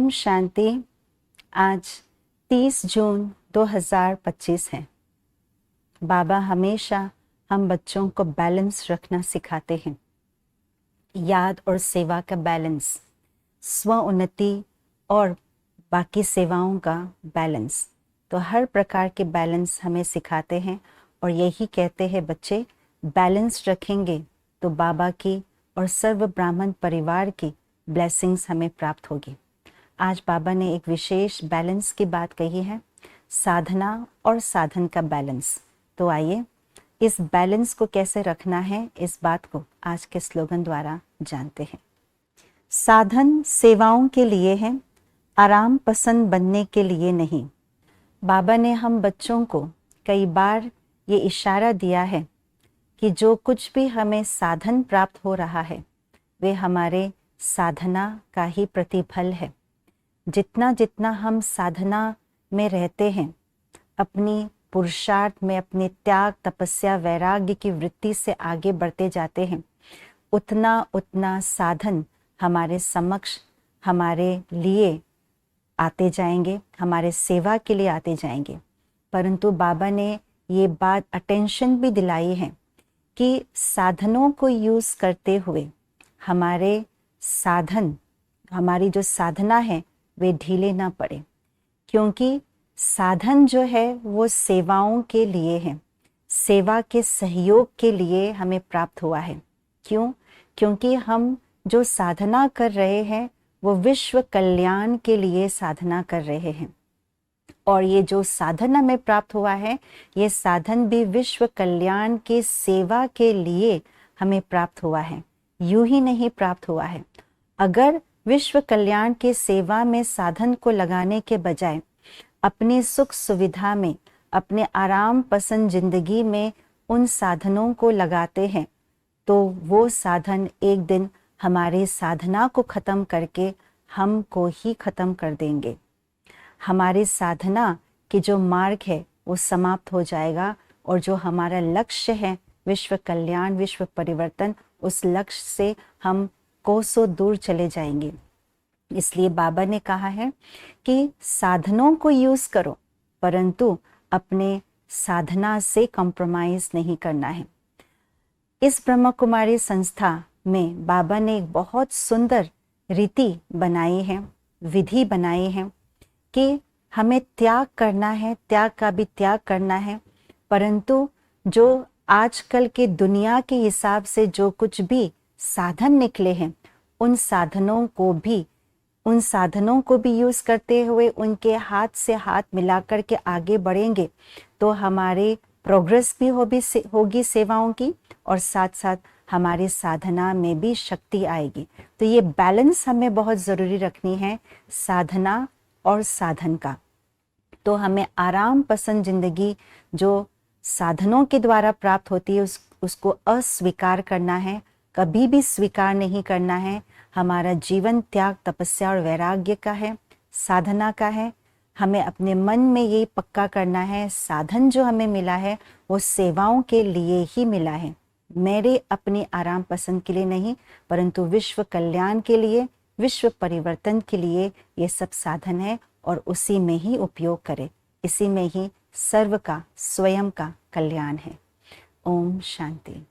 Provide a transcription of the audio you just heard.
ओम शांति। आज 30 जून 2025 है। बाबा हमेशा हम बच्चों को बैलेंस रखना सिखाते हैं। याद और सेवा का बैलेंस, स्व उन्नति और बाकी सेवाओं का बैलेंस। तो हर प्रकार के बैलेंस हमें सिखाते हैं और यही कहते हैं बच्चे बैलेंस रखेंगे तो बाबा की और सर्व ब्राह्मण परिवार की ब्लेसिंग्स हमें प्राप्त होगी। आज बाबा ने एक विशेष बैलेंस की बात कही है, साधना और साधन का बैलेंस। तो आइए इस बैलेंस को कैसे रखना है, इस बात को आज के स्लोगन द्वारा जानते हैं। साधन सेवाओं के लिए है, आराम पसंद बनने के लिए नहीं। बाबा ने हम बच्चों को कई बार ये इशारा दिया है कि जो कुछ भी हमें साधन प्राप्त हो रहा है वे हमारे साधना का ही प्रतिफल है। जितना जितना हम साधना में रहते हैं, अपनी पुरुषार्थ में अपने त्याग तपस्या वैराग्य की वृत्ति से आगे बढ़ते जाते हैं, उतना उतना साधन हमारे समक्ष हमारे लिए आते जाएंगे, हमारे सेवा के लिए आते जाएंगे। परंतु बाबा ने ये बात अटेंशन भी दिलाई है कि साधनों को यूज़ करते हुए हमारे साधन, हमारी जो साधना है वे ढीले ना पड़े, क्योंकि साधन जो है वो सेवाओं के लिए है, सेवा के सहयोग के लिए हमें प्राप्त हुआ है। क्यों? क्योंकि हम जो साधना कर रहे हैं वो विश्व कल्याण के लिए साधना कर रहे हैं और ये जो साधन हमें प्राप्त हुआ है ये साधन भी विश्व कल्याण के सेवा के लिए हमें प्राप्त हुआ है, यूं ही नहीं प्राप्त हुआ है। अगर विश्व कल्याण के सेवा में साधन को लगाने के बजाय अपनी सुख सुविधा में, अपने आराम पसंद जिंदगी में उन साधनों को लगाते हैं तो वो साधन एक दिन हमारी साधना को खत्म करके हमको ही खत्म कर देंगे। हमारी साधना की जो मार्ग है वो समाप्त हो जाएगा और जो हमारा लक्ष्य है विश्व कल्याण, विश्व परिवर्तन, उस लक्ष्य से हम कोसों दूर चले जाएंगे। इसलिए बाबा ने कहा है कि साधनों को यूज करो परंतु अपने साधना से कॉम्प्रोमाइज नहीं करना है। इस ब्रह्म कुमारी संस्था में बाबा ने एक बहुत सुंदर रीति बनाई है, विधि बनाई है कि हमें त्याग करना है, त्याग का भी त्याग करना है, परंतु जो आजकल के दुनिया के हिसाब से जो कुछ भी साधन निकले हैं उन साधनों को भी यूज करते हुए उनके हाथ से हाथ मिलाकर के आगे बढ़ेंगे तो हमारे प्रोग्रेस भी होगी सेवाओं की और साथ साथ हमारी साधना में भी शक्ति आएगी। तो ये बैलेंस हमें बहुत ज़रूरी रखनी है, साधना और साधन का। तो हमें आराम पसंद जिंदगी जो साधनों के द्वारा प्राप्त होती है उसको अस्वीकार करना है, कभी भी स्वीकार नहीं करना है। हमारा जीवन त्याग तपस्या और वैराग्य का है, साधना का है। हमें अपने मन में ये पक्का करना है साधन जो हमें मिला है वो सेवाओं के लिए ही मिला है, मेरे अपने आराम पसंद के लिए नहीं, परंतु विश्व कल्याण के लिए, विश्व परिवर्तन के लिए ये सब साधन है और उसी में ही उपयोग करें, इसी में ही सर्व का स्वयं का कल्याण है। ओम शांति।